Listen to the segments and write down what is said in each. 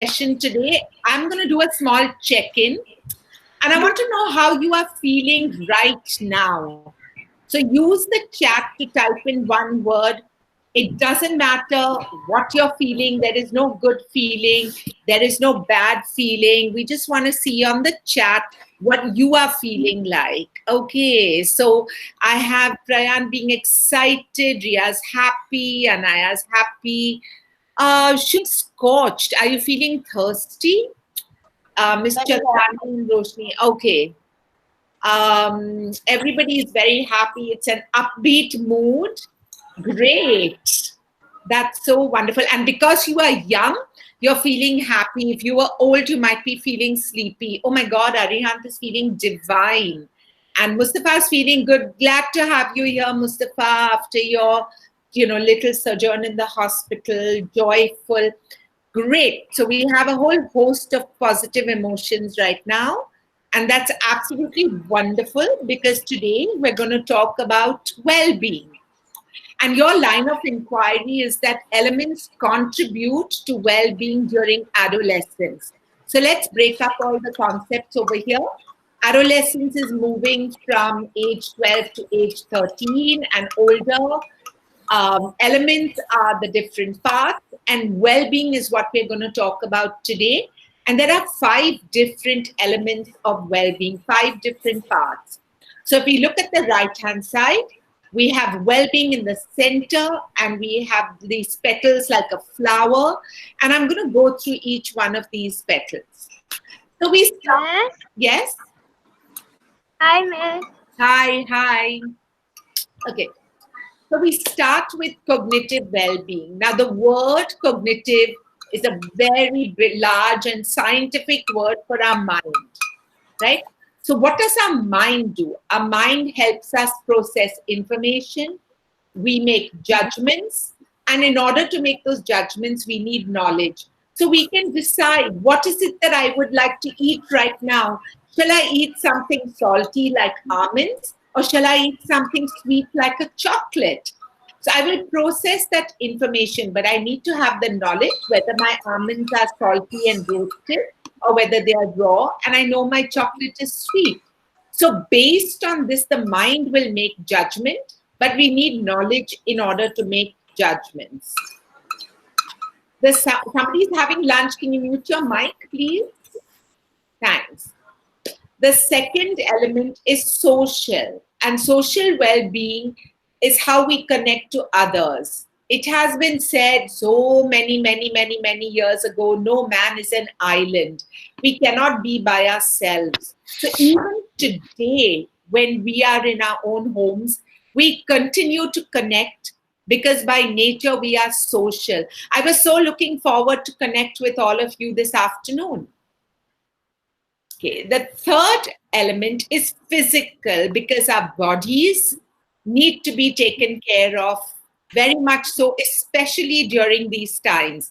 session today. I'm going to do a small check-in, and I want to know how you are feeling right now. So use the chat to type in one word. It doesn't matter what you're feeling. There is no good feeling. There is no bad feeling. We just want to see on the chat what you are feeling like. Okay, so I have Prayan being excited, Ria's happy, Anaya's happy. Scorched. Are you feeling thirsty? Mr. Rani and Roshni. Okay. Everybody is very happy. It's an upbeat mood. Great. That's so wonderful. And because you are young, you're feeling happy. If you were old, you might be feeling sleepy. Oh my God, Arihant is feeling divine. And Mustafa is feeling good. Glad to have you here, Mustafa, after your, little sojourn in the hospital. Joyful. Great. So we have a whole host of positive emotions right now. And that's absolutely wonderful because today we're going to talk about well-being. And your line of inquiry is that elements contribute to well-being during adolescence. So let's break up all the concepts over here. Adolescence is moving from age 12 to age 13 and older. Elements are the different parts, and well-being is what we're going to talk about today. And there are 5 different elements of well-being, 5 different parts. So if we look at the right-hand side, we have well-being in the center, and we have these petals like a flower. And I'm going to go through each one of these petals. So we start. Yes? Hi, Miss. Hi. Okay. So we start with cognitive well-being. Now, the word cognitive is a very large and scientific word for our mind, right? So what does our mind do? Our mind helps us process information. We make judgments. And in order to make those judgments, we need knowledge. So we can decide, what is it that I would like to eat right now? Shall I eat something salty like almonds? Or shall I eat something sweet like a chocolate? So I will process that information, but I need to have the knowledge whether my almonds are salty and roasted or whether they are raw, and I know my chocolate is sweet. So based on this, the mind will make judgment, but we need knowledge in order to make judgments. Somebody's having lunch. Can you mute your mic, please? Thanks. The second element is social, and social well-being is how we connect to others. It has been said so many years ago, no man is an island. We cannot be by ourselves. So even today, when we are in our own homes, we continue to connect because by nature we are social. I was so looking forward to connect with all of you this afternoon. Okay, the third element is physical, because our bodies need to be taken care of very much so, especially during these times.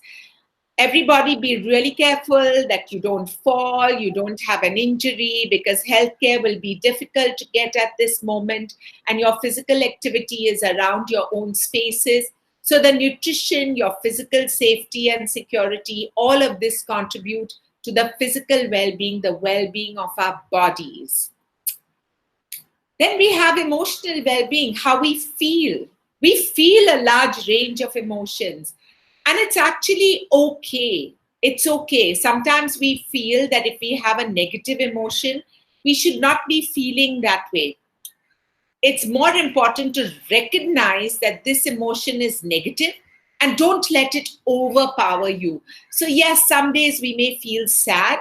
Everybody be really careful that you don't fall, you don't have an injury, because healthcare will be difficult to get at this moment, and your physical activity is around your own spaces. So the nutrition, your physical safety and security, all of this contribute to the physical well-being, the well-being of our bodies. Then we have emotional well-being, how we feel. We feel a large range of emotions, and it's actually okay. It's okay. Sometimes we feel that if we have a negative emotion, we should not be feeling that way. It's more important to recognize that this emotion is negative and don't let it overpower you. So yes, some days we may feel sad,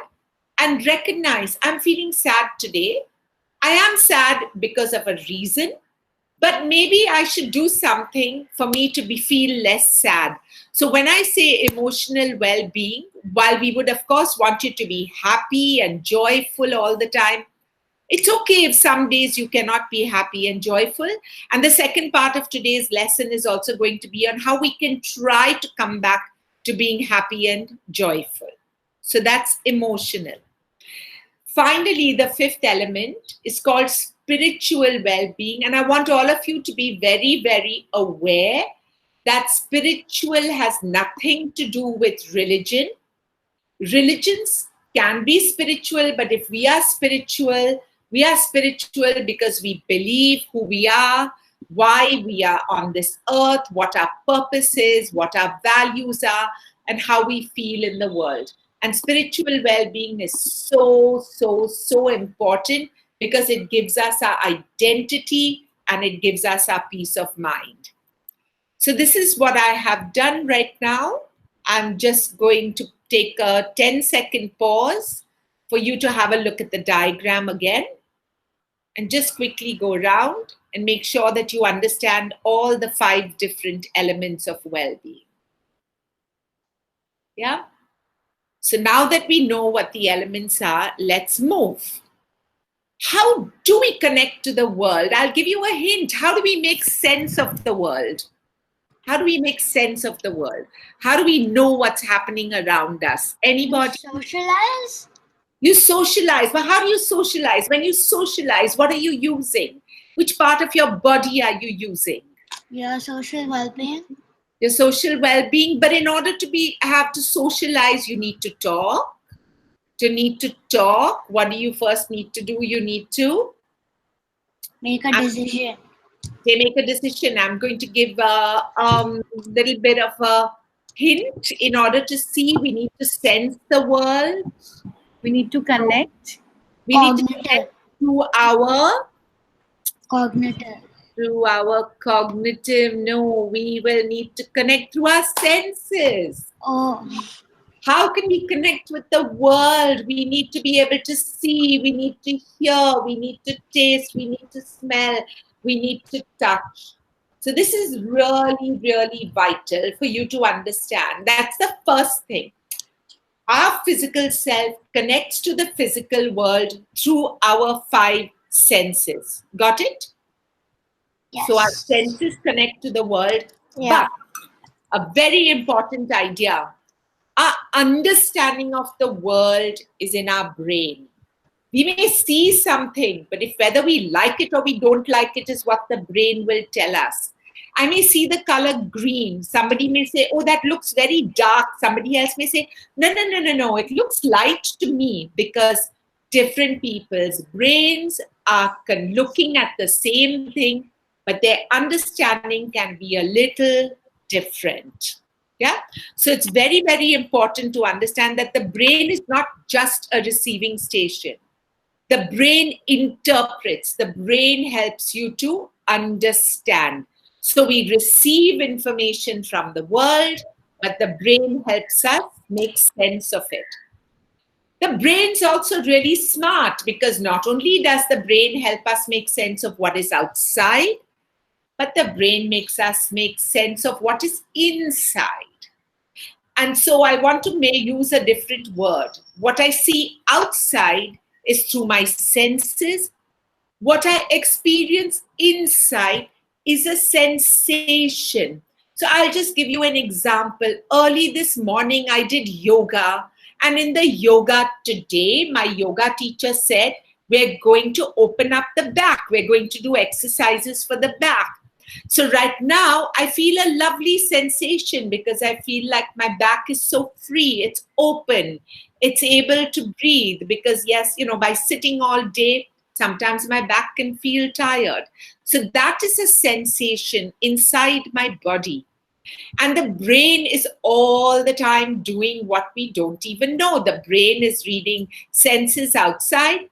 and recognize, I'm feeling sad today. I am sad because of a reason, but maybe I should do something for me to feel less sad. So when I say emotional well-being, while we would of course want you to be happy and joyful all the time, it's okay if some days you cannot be happy and joyful. And the second part of today's lesson is also going to be on how we can try to come back to being happy and joyful. So that's emotional. Finally, the fifth element is called spiritual well-being. And I want all of you to be very, very aware that spiritual has nothing to do with religion. Religions can be spiritual, but if we are spiritual because we believe who we are, why we are on this earth, what our purpose is, what our values are, and how we feel in the world. And spiritual well-being is so important because it gives us our identity and it gives us our peace of mind. So this is what I have done right now. I'm just going to take a 10-second pause for you to have a look at the diagram again and just quickly go around and make sure that you understand all the 5 different elements of well-being. Yeah? So now that we know what the elements are, let's move. How do we connect to the world? I'll give you a hint. How do we make sense of the world? How do we make sense of the world? How do we know what's happening around us? Anybody? Socialize. You socialize. But how do you socialize? When you socialize, what are you using? Which part of your body are you using? Your social well-being. Your social well-being. But in order to have to socialize, you need to talk. What do you first need to do? You need to make a decision. They make a decision. I'm going to give a little bit of a hint. In order to see, we need to sense the world. We need to connect. We need to connect to our cognitive. Through our cognitive. No, we will need to connect through our senses. Oh. How can we connect with the world? We need to be able to see. We need to hear. We need to taste. We need to smell. We need to touch. So this is really vital for you to understand. That's the first thing. Our physical self connects to the physical world through our 5 senses. Got it? Yes. So our senses connect to the world. Yeah. But a very important idea, our understanding of the world is in our brain. We may see something, but whether we like it or we don't like it is what the brain will tell us. I may see the color green. Somebody may say, oh, that looks very dark. Somebody else may say, no, it looks light to me, because different people's brains are looking at the same thing, but their understanding can be a little different. Yeah. So it's very important to understand that the brain is not just a receiving station. The brain interprets. The brain helps you to understand. So we receive information from the world, but the brain helps us make sense of it. The brain's also really smart, because not only does the brain help us make sense of what is outside, but the brain makes us make sense of what is inside. And so I want to use a different word. What I see outside is through my senses. What I experience inside is a sensation. So I'll just give you an example. Early this morning, I did yoga. And in the yoga today, my yoga teacher said, we're going to open up the back. We're going to do exercises for the back. So right now, I feel a lovely sensation, because I feel like my back is so free. It's open. It's able to breathe, because yes, by sitting all day, sometimes my back can feel tired. So that is a sensation inside my body. And the brain is all the time doing what we don't even know. The brain is reading senses outside,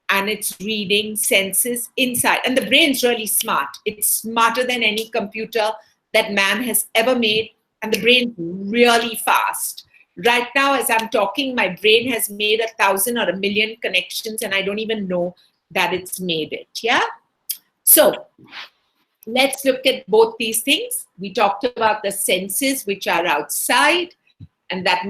and it's reading senses inside. And the brain's really smart. It's smarter than any computer that man has ever made. And the brain's really fast. Right now, as I'm talking, my brain has made 1,000 or 1,000,000 connections, and I don't even know that it's made it. Yeah? So let's look at both these things. We talked about the senses, which are outside, and that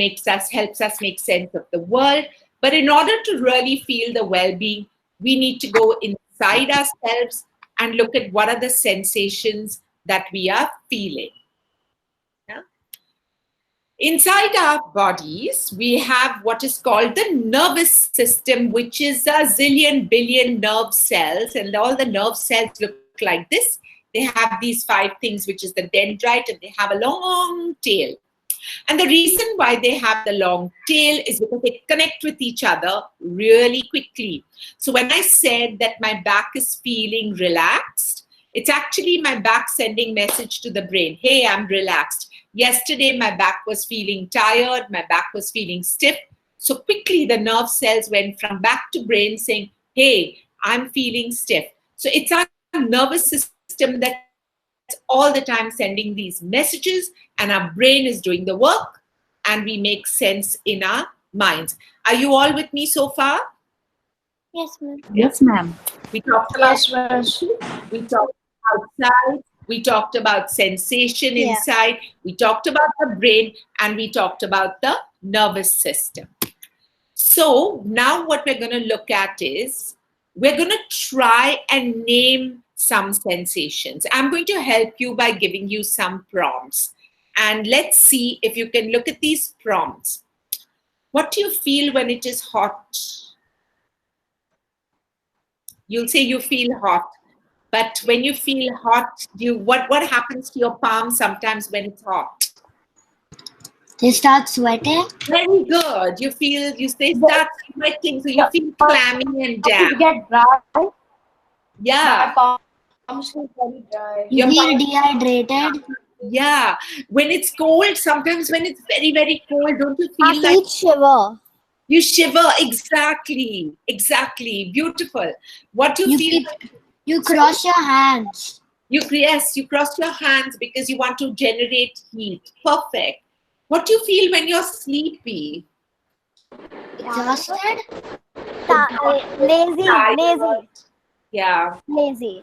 helps us make sense of the world. But in order to really feel the well-being, we need to go inside ourselves and look at what are the sensations that we are feeling. Yeah? Inside our bodies, we have what is called the nervous system, which is a zillion billion nerve cells, and all the nerve cells look like this. They have these 5 things, which is the dendrite, and they have a long tail. And the reason why they have the long tail is because they connect with each other really quickly. So when I said that my back is feeling relaxed, it's actually my back sending message to the brain. Hey, I'm relaxed. Yesterday, my back was feeling tired. My back was feeling stiff. So quickly, the nerve cells went from back to brain saying, hey, I'm feeling stiff. So it's our nervous system that's all the time sending these messages, and our brain is doing the work, and we make sense in our minds. Are you all with me so far? Yes, ma'am. Yes, ma'am. We talked about we talked outside, we talked about sensation inside, we talked about the brain, and we talked about the nervous system. So now what we're going to look at is we're going to try and name some sensations. I'm going to help you by giving you some prompts. And let's see if you can look at these prompts. What do you feel when it is hot? You'll say you feel hot. But when you feel hot, what happens to your palms sometimes when it's hot? They start sweating. Very good. They start sweating, so you feel clammy and damp. You get dry. Yeah. My palms feel very dry. You feel dehydrated. Yeah. When it's cold, sometimes when it's very, very cold, don't you feel like shiver. you shiver? Exactly. Exactly. Beautiful. What do you feel? You cross your hands. You cross your hands because you want to generate heat. Perfect. What do you feel when you're sleepy? Exhausted. Lazy. Yeah. Lazy.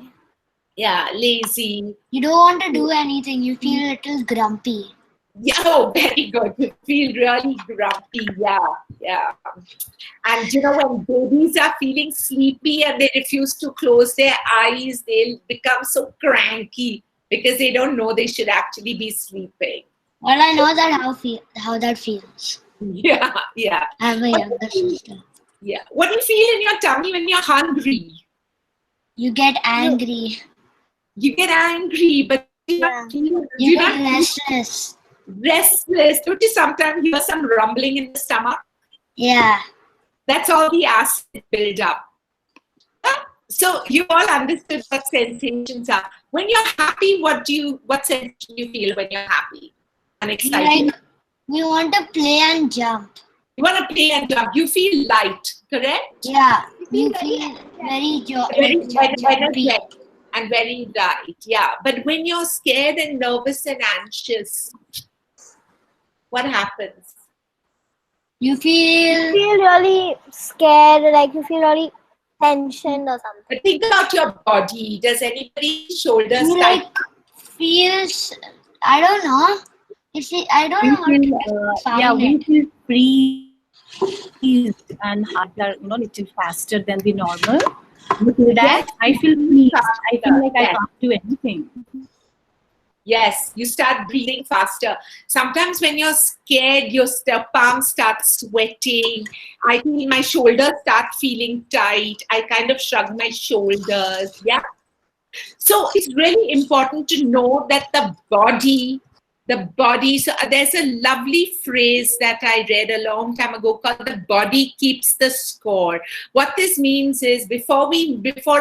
Yeah, lazy. You don't want to do anything. You feel a little grumpy. Yeah, oh, very good. You feel really grumpy. Yeah. And when babies are feeling sleepy and they refuse to close their eyes, they'll become so cranky because they don't know they should actually be sleeping. Well, I know that how that feels. Yeah. I have a younger sister. Yeah. What do you feel in your tummy when you're hungry? You get angry. You get angry, but You get restless. Restless. Don't you sometimes hear some rumbling in the stomach? Yeah. That's all the acid build up. So you all understood what sensations are. When you're happy, what sensation do you feel when you're happy and excited? We want to play and jump. You want to play and jump. You feel light, correct? Yeah. You feel very jumpy. And very light, yeah. But when you're scared and nervous and anxious, what happens? You feel really scared, like you feel really tension or something. But think about your body. Does anybody's shoulders feels, I don't know. I don't know. We feel freeze and heart are little faster than the normal. With that, I feel pleased. I feel like I can't do anything. Yes, you start breathing faster. Sometimes when you're scared, your palms start sweating. I feel my shoulders start feeling tight. I kind of shrug my shoulders. Yeah. So it's really important to know that the body, so there's a lovely phrase that I read a long time ago called the body keeps the score. What this means is before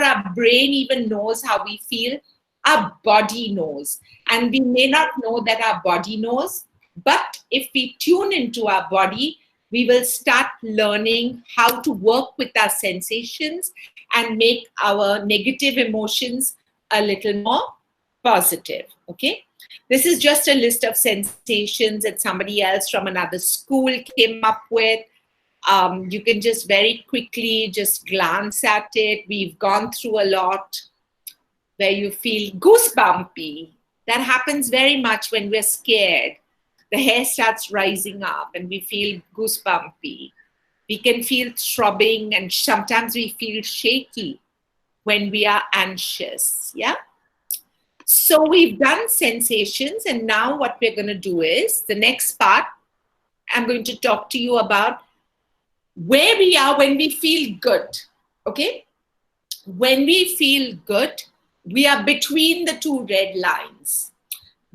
our brain even knows how we feel, our body knows. And we may not know that our body knows, but if we tune into our body, we will start learning how to work with our sensations and make our negative emotions a little more positive. Okay? This is just a list of sensations that somebody else from another school came up with. You can just very quickly just glance at it. We've gone through a lot where you feel goosebumpy. That happens very much when we're scared. The hair starts rising up and we feel goosebumpy. We can feel throbbing and sometimes we feel shaky when we are anxious. Yeah. So we've done sensations, and now what we're going to do is the next part, I'm going to talk to you about where we are when we feel good. Okay? When we feel good, we are between the two red lines.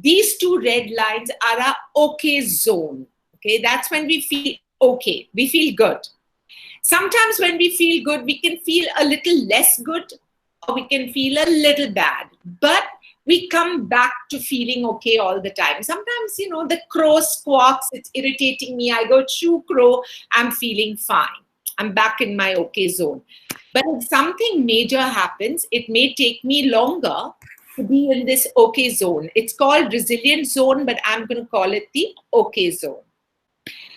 These two red lines are our okay zone. Okay, that's when we feel okay, we feel good. Sometimes when we feel good, we can feel a little less good or we can feel a little bad. But we come back to feeling okay all the time. Sometimes, the crow squawks, it's irritating me. I go, shoo, crow, I'm feeling fine. I'm back in my okay zone. But if something major happens, it may take me longer to be in this okay zone. It's called resilient zone, but I'm going to call it the okay zone.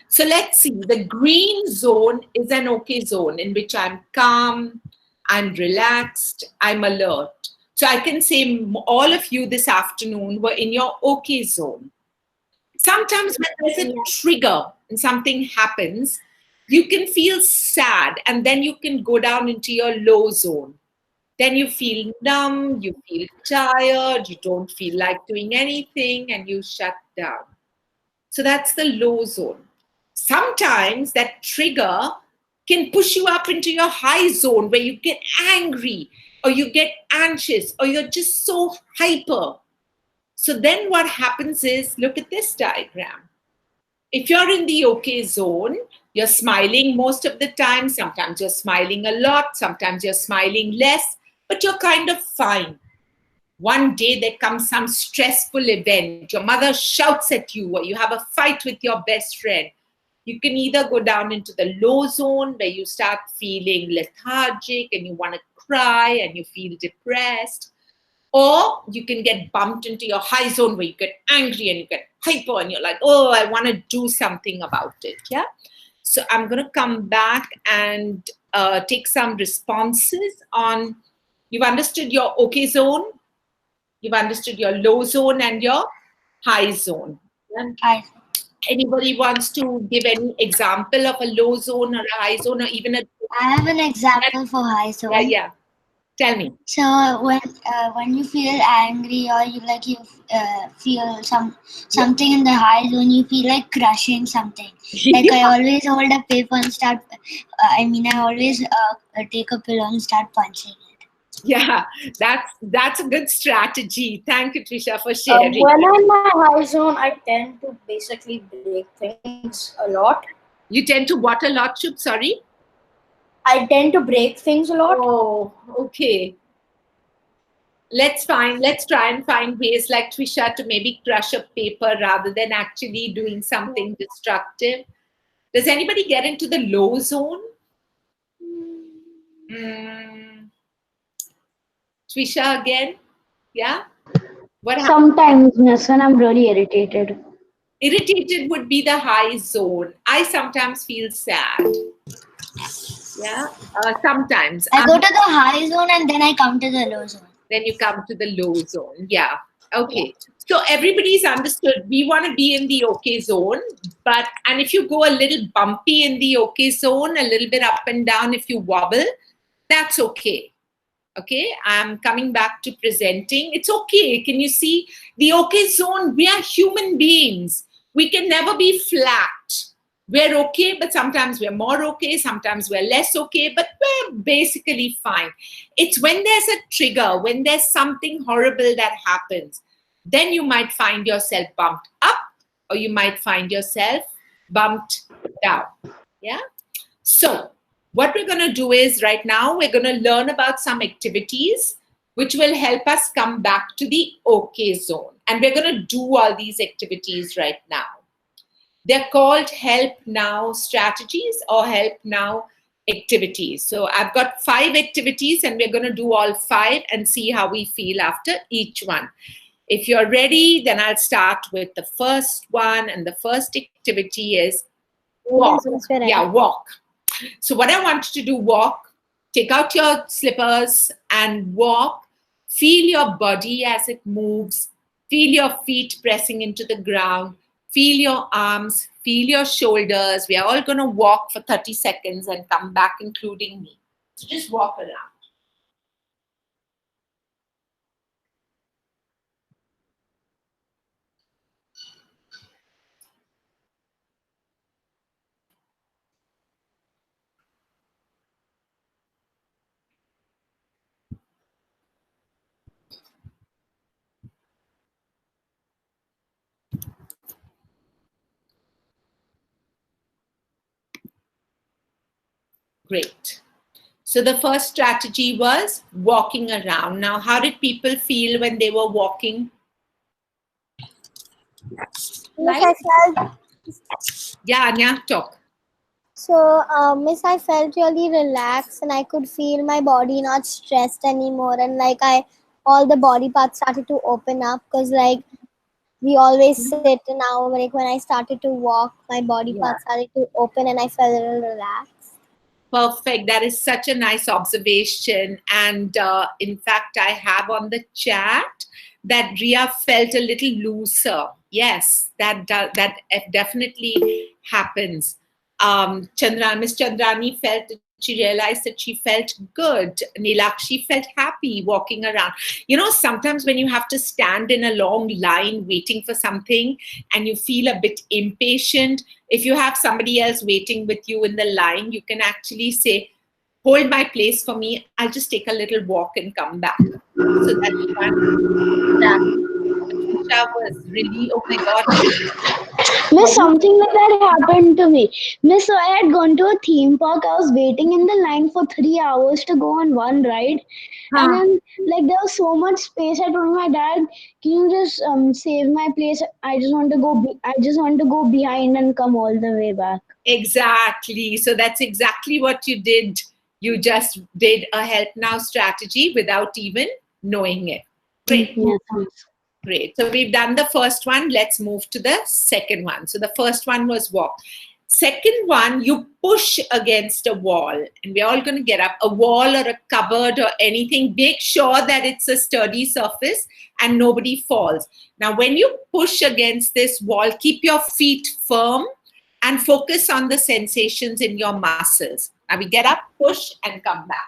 So let's see, the green zone is an okay zone in which I'm calm, I'm relaxed, I'm alert. So I can say all of you this afternoon were in your okay zone. Sometimes when there's a trigger and something happens, you can feel sad and then you can go down into your low zone. Then you feel numb, you feel tired, you don't feel like doing anything and you shut down. So that's the low zone. Sometimes that trigger can push you up into your high zone where you get angry or you get anxious or you're just so hyper. So then what happens is, look at this diagram. If you're in the okay zone, you're smiling most of the time. Sometimes you're smiling a lot. Sometimes you're smiling less, but you're kind of fine. One day there comes some stressful event. Your mother shouts at you or you have a fight with your best friend. You can either go down into the low zone where you start feeling lethargic and you want to cry and you feel depressed. Or you can get bumped into your high zone where you get angry and you get hyper and you're like, oh, I want to do something about it. Yeah. So I'm going to come back and take some responses on, you've understood your okay zone, you've understood your low zone and your high zone. High. Anybody wants to give any example of a low zone or a high zone or even a... I have an example for high zone. Yeah. Tell me. So when you feel angry or you feel something in the high zone, you feel like crushing something. Like I always hold a paper and start. I always take a pillow and start punching it. Yeah, that's a good strategy. Thank you, Trisha, for sharing. When I'm in my high zone, I tend to basically break things a lot. You tend to what a lot, Shub? Sorry? I tend to break things a lot. Oh, okay. Let's try and find ways like Trisha to maybe crush a paper rather than actually doing something destructive. Does anybody get into the low zone? Trisha again? Yeah? What happens? Sometimes, miss, when I'm really irritated. Irritated would be the high zone. I sometimes feel sad. Yeah, sometimes. I go to the high zone and then I come to the low zone. Then you come to the low zone. Yeah. Okay. So everybody's understood. We want to be in the okay zone, and if you go a little bumpy in the okay zone, a little bit up and down, if you wobble, that's okay. Okay. I'm coming back to presenting. It's okay. Can you see the okay zone? We are human beings. We can never be flat. We're okay, but sometimes we're more okay, sometimes we're less okay, but we're basically fine. It's when there's a trigger, when there's something horrible that happens, then you might find yourself bumped up or you might find yourself bumped down. Yeah. So what we're going to do is right now, we're going to learn about some activities which will help us come back to the okay zone. And we're going to do all these activities right now. They're called help now strategies or help now activities. So I've got 5 activities and we're going to do all 5 and see how we feel after each one. If you're ready, then I'll start with the first one. And the first activity is walk. Yeah, walk. So what I want you to do, walk, take out your slippers and walk. Feel your body as it moves. Feel your feet pressing into the ground. Feel your arms, feel your shoulders. We are all going to walk for 30 seconds and come back, including me. So just walk around. Great. So the first strategy was walking around. Now, how did people feel when they were walking? Miss, I felt Yeah, Anya, talk. Miss, I felt really relaxed and I could feel my body not stressed anymore, and like all the body parts started to open up, because like we always sit, and now like when I started to walk, my body parts started to open and I felt a little relaxed. Perfect. That is such a nice observation. And in fact, I have on the chat that Ria felt a little looser. Yes, that definitely happens. Miss Chandrani felt that she realized that she felt good. Nilakshi felt happy walking around. You know, sometimes when you have to stand in a long line waiting for something and you feel a bit impatient, if you have somebody else waiting with you in the line, you can actually say, hold my place for me. I'll just take a little walk and come back. So that's one. That Patricia was really, oh my God. Miss, something like that happened to me. Miss, so I had gone to a theme park. I was waiting in the line for 3 hours to go on one ride. And then, like, there was so much space. I told my dad, "Can you just save my place? I just want to go. I just want to go behind and come all the way back." Exactly. So that's exactly what you did. You just did a help now strategy without even knowing it. Great. Yes, Great. So we've done the first one. Let's move to the second one. So the first one was walk. Second one, you push against a wall, and we're all going to get up, a wall or a cupboard or anything. Make sure that it's a sturdy surface and nobody falls. Now, when you push against this wall, keep your feet firm and focus on the sensations in your muscles. Now we get up, push, and come back.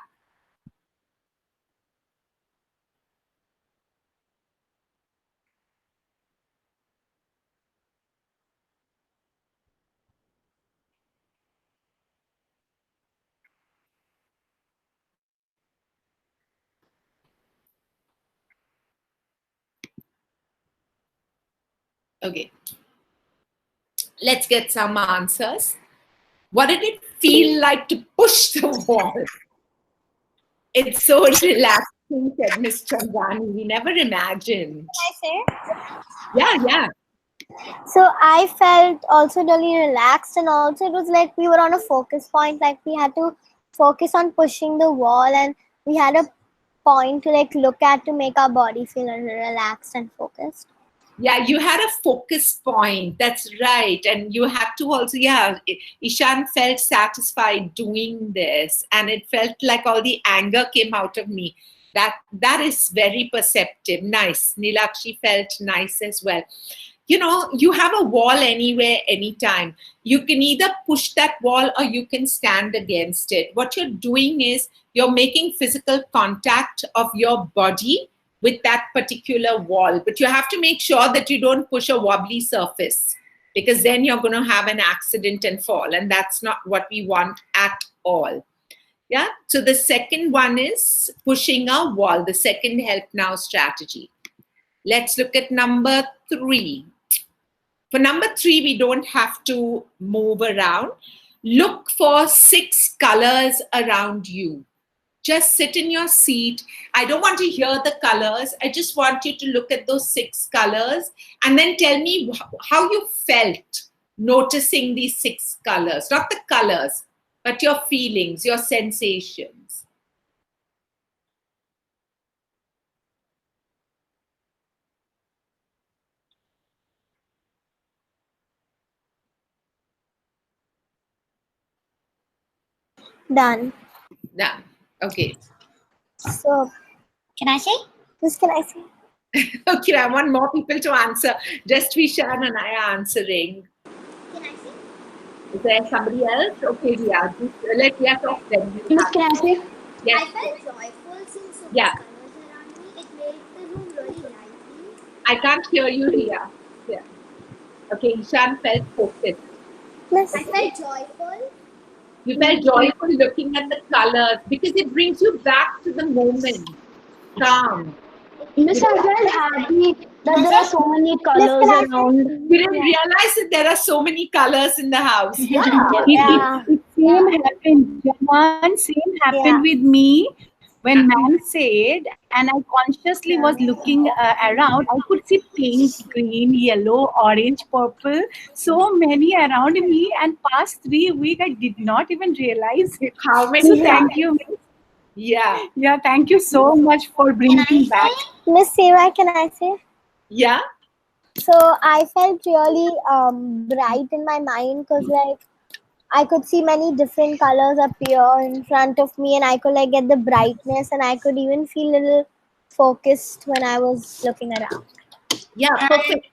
Okay. Let's get some answers. What did it feel like to push the wall? It's so relaxing, said Miss Chandani. We never imagined. Can I say? Yeah. So I felt also really relaxed, and also it was like we were on a focus point, like we had to focus on pushing the wall, and we had a point to like look at to make our body feel relaxed and focused. Yeah, you had a focus point. That's right. And you had to also, Ishan felt satisfied doing this. And it felt like all the anger came out of me. That is very perceptive. Nice. Nilakshi felt nice as well. You know, you have a wall anywhere, anytime. You can either push that wall or you can stand against it. What you're doing is you're making physical contact of your body with that particular wall. But you have to make sure that you don't push a wobbly surface, because then you're going to have an accident and fall. And that's not what we want at all. Yeah. So the second one is pushing a wall, the second help now strategy. Let's look at number 3. For number 3, we don't have to move around. Look for 6 colors around you. Just sit in your seat. I don't want to hear the colors. I just want you to look at those 6 colors and then tell me how you felt noticing these 6 colors. Not the colors, but your feelings, your sensations. Done. Done. Okay. So Can I say? this can I say? Okay, I want more people to answer. Just Vishan and I are answering. Can I say? Is there somebody else? Okay, Ria. Let Ria talk then. Miss, can I say? I Yes. felt joyful seeing so Yeah. many colors around me. It made the room really lively. I can't hear you, Ria. Yeah. Okay, Ishan felt focused. Miss, I felt joyful. You felt joyful looking at the colors because it brings you back to the moment. Calm. Miss, I felt happy that there are so many colors around. You didn't realize that there are so many colors in the house. Yeah. Yeah. It's same happened. Jaman, same happened with me when man said, and I consciously was looking around. I could see pink, green, yellow, orange, purple, so many around me. And past 3 weeks, I did not even realize it. How many? So thank you. Yeah. Yeah, thank you so much for bringing back. Miss Seervai, can I say? Yeah. So I felt really bright in my mind because like I could see many different colors appear in front of me, and I could like get the brightness, and I could even feel a little focused when I was looking around. Yeah, perfect.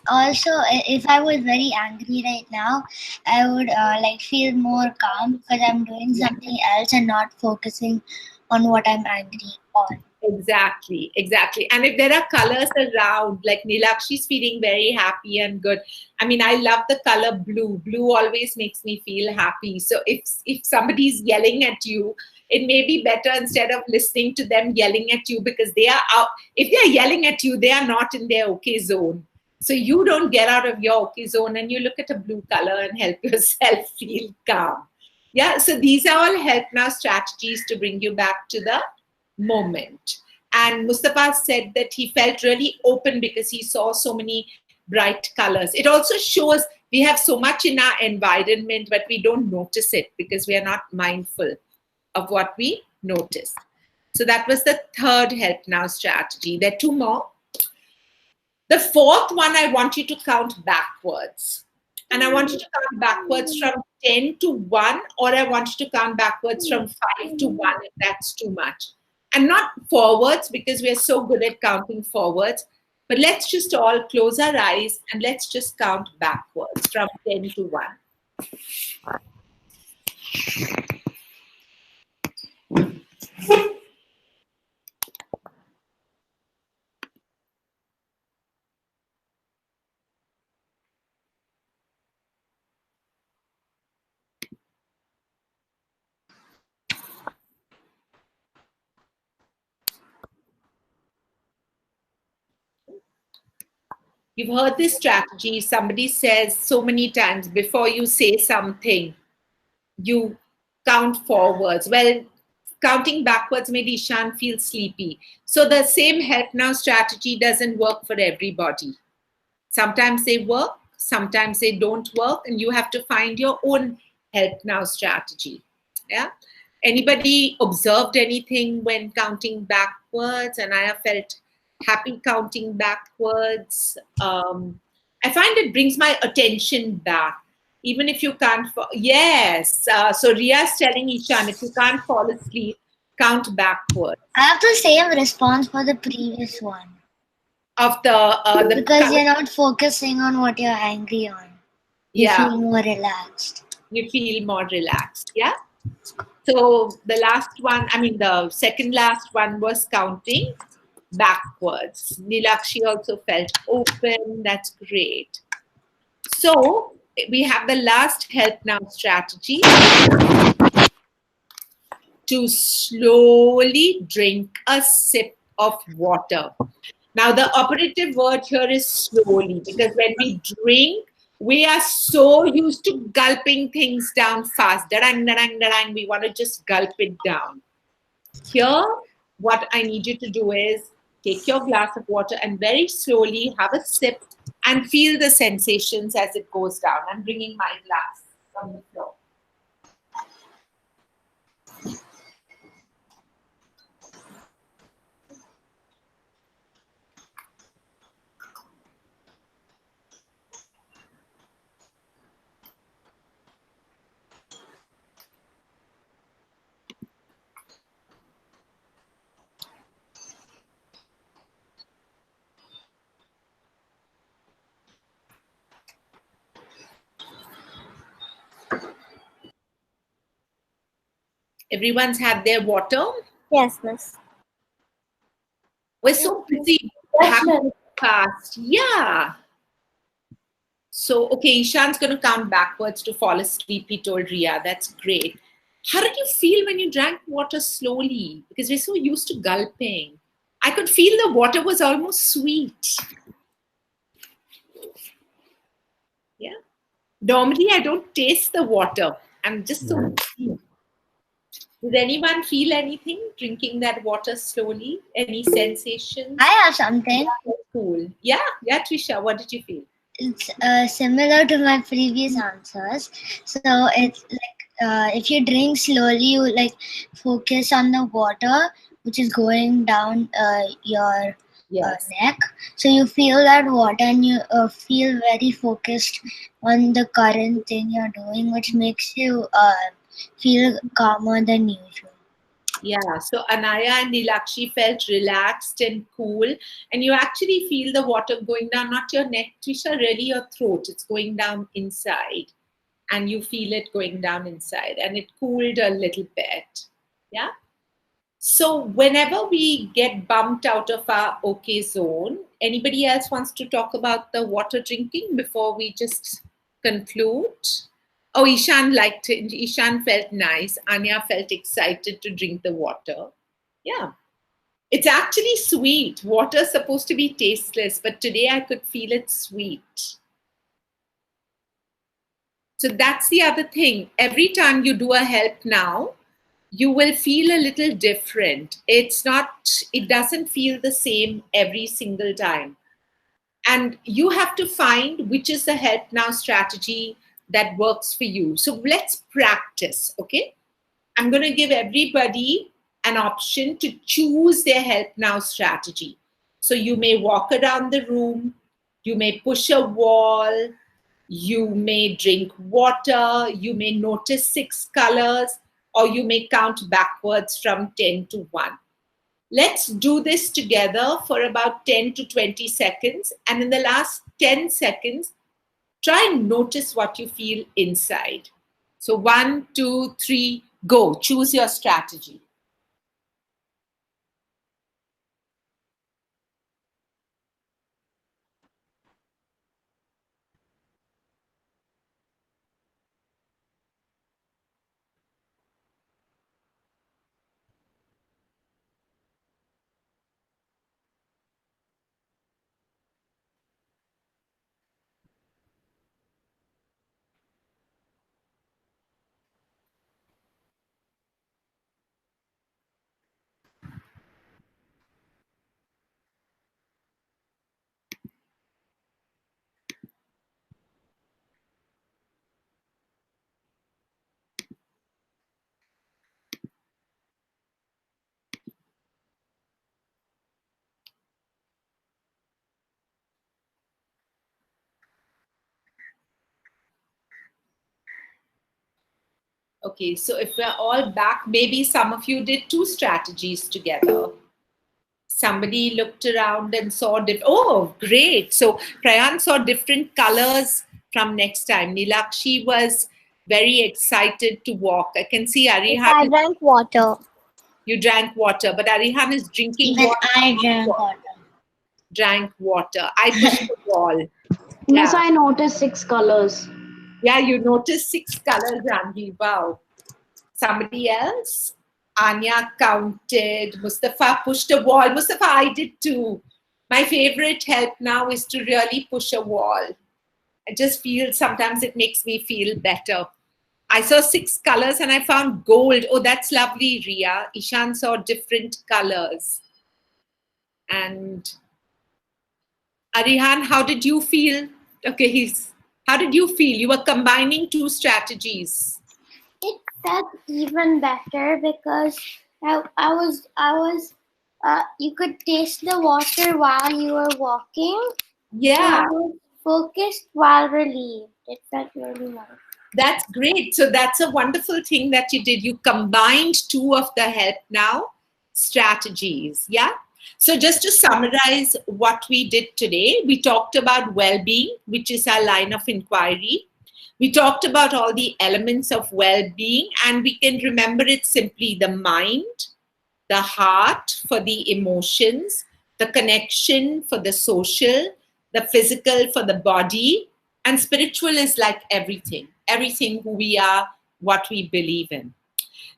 Also, if I was very angry right now, I would like feel more calm because I'm doing something else and not focusing on what I'm angry on. Exactly, exactly. And if there are colors around, like Nilakshi's feeling very happy and good. I mean, I love the color blue. Blue always makes me feel happy. So if somebody's yelling at you, it may be better instead of listening to them yelling at you, because they are out. If they're yelling at you, they are not in their okay zone. So you don't get out of your okay zone, and you look at a blue color and help yourself feel calm. Yeah. So these are all help now strategies to bring you back to the moment. And Mustafa said that he felt really open because he saw so many bright colors. It also shows we have so much in our environment, but we don't notice it because we are not mindful of what we notice. So that was the third help now strategy. There are two more. The fourth one, I want you to count backwards. And I want you to count backwards from 10 to 1, or I want you to count backwards from 5 to 1 if that's too much. And not forwards, because we're so good at counting forwards. But let's just all close our eyes and let's just count backwards from 10 to 1. You've heard this strategy. Somebody says so many times, before you say something, you count forwards. Well, counting backwards made Ishan feel sleepy. So the same help now strategy doesn't work for everybody. Sometimes they work, sometimes they don't work, and you have to find your own help now strategy. Yeah. Anybody observed anything when counting backwards? And I have felt happy counting backwards. I find it brings my attention back. Even if you can't, yes. So Ria's telling Ishan, if you can't fall asleep, count backwards. I have the same response for the previous one. Of the Because you're not focusing on what you're angry on. You yeah, feel more relaxed. you feel more relaxed. Yeah. So the last one, I mean the second last one was counting backwards. Nilakshi also felt open. That's great. So we have the last help now strategy, to slowly drink a sip of water. Now, the operative word here is slowly, because when we drink, we are so used to gulping things down fast. Darang, darang, darang. We want to just gulp it down. Here, what I need you to do is take your glass of water and very slowly have a sip and feel the sensations as it goes down. I'm bringing my glass from the floor. Everyone's had their water. Yes, miss. We're so busy having fast. Yeah. So, okay, Ishan's going to count backwards to fall asleep, he told Ria. That's great. How did you feel when you drank water slowly? Because we're so used to gulping. I could feel the water was almost sweet. Yeah. Normally, I don't taste the water. And just so did anyone feel anything drinking that water slowly? Any sensations? I have something. Cool. Yeah, Trisha, what did you feel? It's similar to my previous answers. So it's like if you drink slowly, you like focus on the water which is going down your Yes. neck. So you feel that water and you feel very focused on the current thing you're doing, which makes you feel calmer than usual. Yeah, so Anaya and Nilakshi felt relaxed and cool, and you actually feel the water going down, not your neck, Trisha, really your throat. It's going down inside, and you feel it going down inside, and it cooled a little bit. Yeah. So whenever we get bumped out of our okay zone, anybody else wants to talk about the water drinking before we just conclude? Oh, Ishan liked it. Ishan felt nice. Anya felt excited to drink the water. Yeah. It's actually sweet. Water's supposed to be tasteless, but today I could feel it sweet. So that's the other thing. Every time you do a help now, you will feel a little different. It doesn't feel the same every single time. And you have to find which is the help now strategy that works for you. So let's practice, okay? I'm going to give everybody an option to choose their help now strategy. So you may walk around the room, you may push a wall, you may drink water, you may notice 6 colors, or you may count backwards from 10 to 1. Let's do this together for about 10 to 20 seconds. And in the last 10 seconds, try and notice what you feel inside. So 1, 2, 3, go. Choose your strategy. Okay, so if we're all back, maybe some of you did 2 strategies together. Somebody looked around and saw oh, great. So Prayan saw different colors from next time. Nilakshi was very excited to walk. I can see Arihan. I drank water. You drank water, but Arihan is drinking Even water. I drank water. Drank water. I pushed the wall. Miss, Yeah. I noticed 6 colors. Yeah, you noticed 6 colors, Janvi. Wow. Somebody else? Anya counted. Mustafa pushed a wall. Mustafa, I did too. My favorite help now is to really push a wall. I just feel sometimes it makes me feel better. I saw 6 colors and I found gold. Oh, that's lovely, Ria. Ishan saw different colors. And Arihan, how did you feel? Okay, how did you feel? You were combining 2 strategies. It felt even better because I was you could taste the water while you were walking. Yeah. So I was focused while relieved. It felt really nice. That's great. So that's a wonderful thing that you did. You combined 2 of the help now strategies. Yeah. So just to summarize what we did today, we talked about well-being, which is our line of inquiry. We talked about all the elements of well-being, and we can remember it simply: the mind, the heart for the emotions, the connection for the social, the physical for the body, and spiritual is like everything who we are, what we believe in.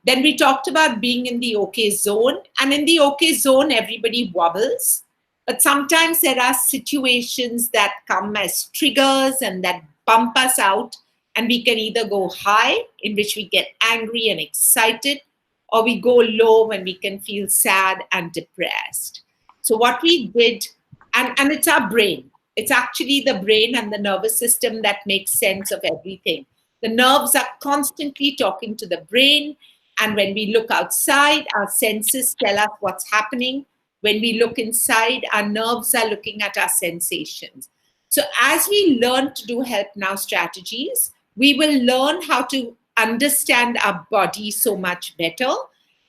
Then we talked about being in the okay zone, and in the okay zone, everybody wobbles. But sometimes there are situations that come as triggers and that bump us out And we can either go high, in which we get angry and excited, or we go low when we can feel sad and depressed. So what we did, and it's our brain. It's actually the brain and the nervous system that makes sense of everything. The nerves are constantly talking to the brain. And when we look outside, our senses tell us what's happening. When we look inside, our nerves are looking at our sensations. So as we learn to do Help Now strategies, we will learn how to understand our body so much better.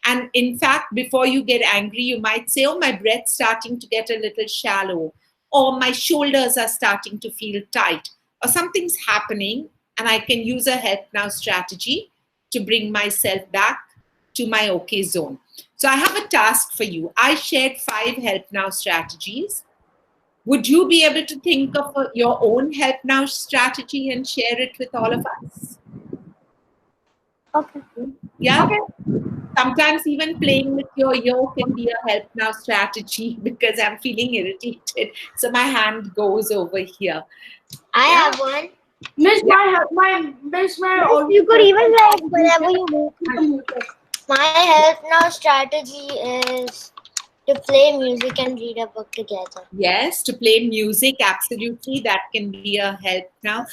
And in fact, before you get angry, you might say, oh, my breath's starting to get a little shallow, or my shoulders are starting to feel tight, or something's happening, and I can use a Help Now strategy to bring myself back to my okay zone. So I have a task for you. I shared 5 Help Now strategies. Would you be able to think of your own Help Now strategy and share it with all of us? Okay. Yeah? Okay. Sometimes even playing with your ear can be a Help Now strategy because I'm feeling irritated. So my hand goes over here. I have one. Miss, my You could even like whenever you My Help Now strategy is to play music and read a book together. Yes, to play music, absolutely. That can be a Help Now.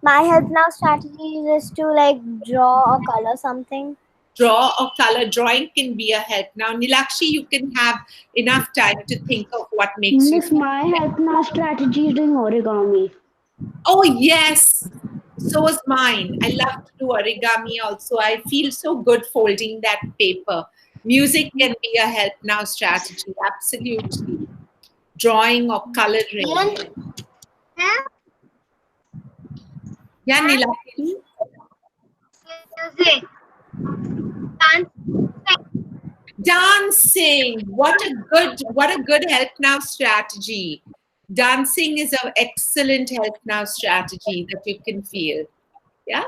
My Help Now strategy is to like draw or color something. Draw or color. Drawing can be a Help Now. Nilakshi, you can have enough time to think of what makes you. Miss, my Help Now strategy is doing origami. Oh, yes. So is mine. I love to do origami also. I feel so good folding that paper. Music can be a Help Now strategy. Absolutely. Drawing or coloring. Yeah, Nilakshi. Music. Dancing. What a good Help Now strategy. Dancing is an excellent Help Now strategy that you can feel. Yeah.